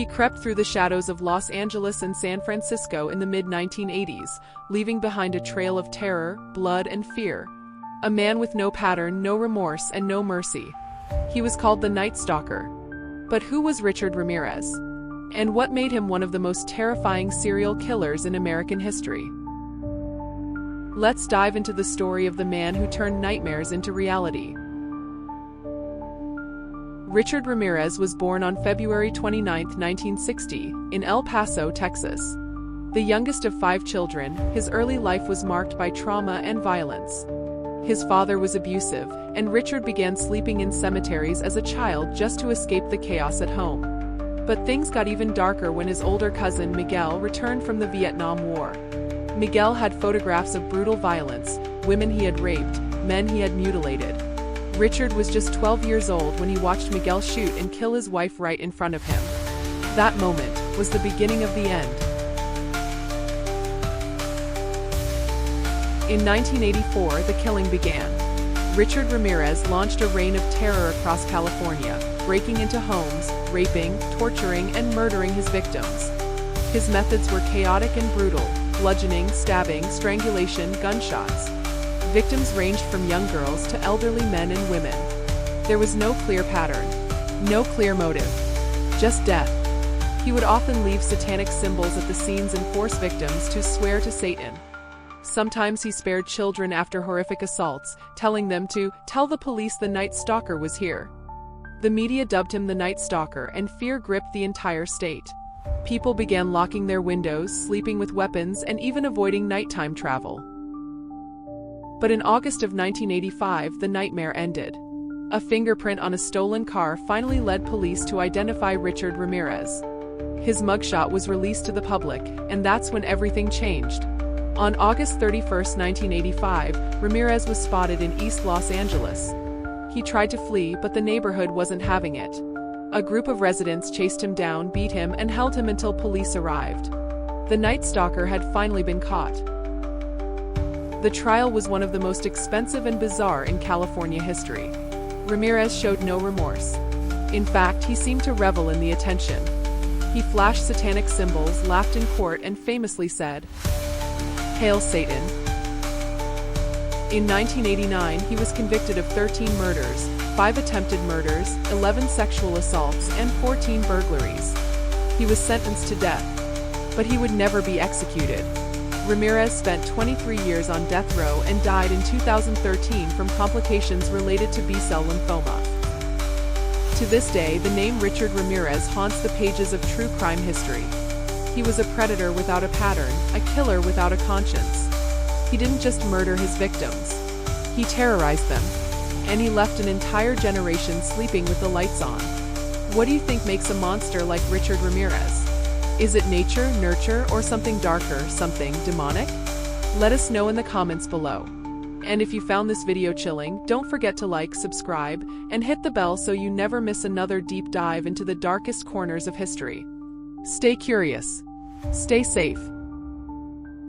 He crept through the shadows of Los Angeles and San Francisco in the mid-1980s, leaving behind a trail of terror, blood, and fear. A man with no pattern, no remorse, and no mercy. He was called the Night Stalker. But who was Richard Ramirez? And what made him one of the most terrifying serial killers in American history? Let's dive into the story of the man who turned nightmares into reality. Richard Ramirez was born on February 29, 1960, in El Paso, Texas. The youngest of 5 children, his early life was marked by trauma and violence. His father was abusive, and Richard began sleeping in cemeteries as a child just to escape the chaos at home. But things got even darker when his older cousin Miguel returned from the Vietnam War. Miguel had photographs of brutal violence, women he had raped, men he had mutilated. Richard was just 12 years old when he watched Miguel shoot and kill his wife right in front of him. That moment was the beginning of the end. In 1984, the killing began. Richard Ramirez launched a reign of terror across California, breaking into homes, raping, torturing, and murdering his victims. His methods were chaotic and brutal: bludgeoning, stabbing, strangulation, gunshots. Victims ranged from young girls to elderly men and women. There was no clear pattern, no clear motive, just death. He would often leave satanic symbols at the scenes and force victims to swear to Satan. Sometimes he spared children after horrific assaults, telling them to tell the police the Night Stalker was here. The media dubbed him the Night Stalker, and fear gripped the entire state. People began locking their windows, sleeping with weapons, and even avoiding nighttime travel. But in August of 1985, the nightmare ended. A fingerprint on a stolen car finally led police to identify Richard Ramirez. His mugshot was released to the public, and that's when everything changed. On August 31, 1985, Ramirez was spotted in East Los Angeles. He tried to flee, but the neighborhood wasn't having it. A group of residents chased him down, beat him, and held him until police arrived. The Night Stalker had finally been caught. The trial was one of the most expensive and bizarre in California history. Ramirez showed no remorse. In fact, he seemed to revel in the attention. He flashed satanic symbols, laughed in court, and famously said, "Hail Satan." In 1989, he was convicted of 13 murders, 5 attempted murders, 11 sexual assaults, and 14 burglaries. He was sentenced to death. But he would never be executed. Ramirez spent 23 years on death row and died in 2013 from complications related to B-cell lymphoma. To this day, the name Richard Ramirez haunts the pages of true crime history. He was a predator without a pattern, a killer without a conscience. He didn't just murder his victims. He terrorized them. And he left an entire generation sleeping with the lights on. What do you think makes a monster like Richard Ramirez? Is it nature, nurture, or something darker, something demonic? Let us know in the comments below. And if you found this video chilling, don't forget to like, subscribe, and hit the bell so you never miss another deep dive into the darkest corners of history. Stay curious. Stay safe.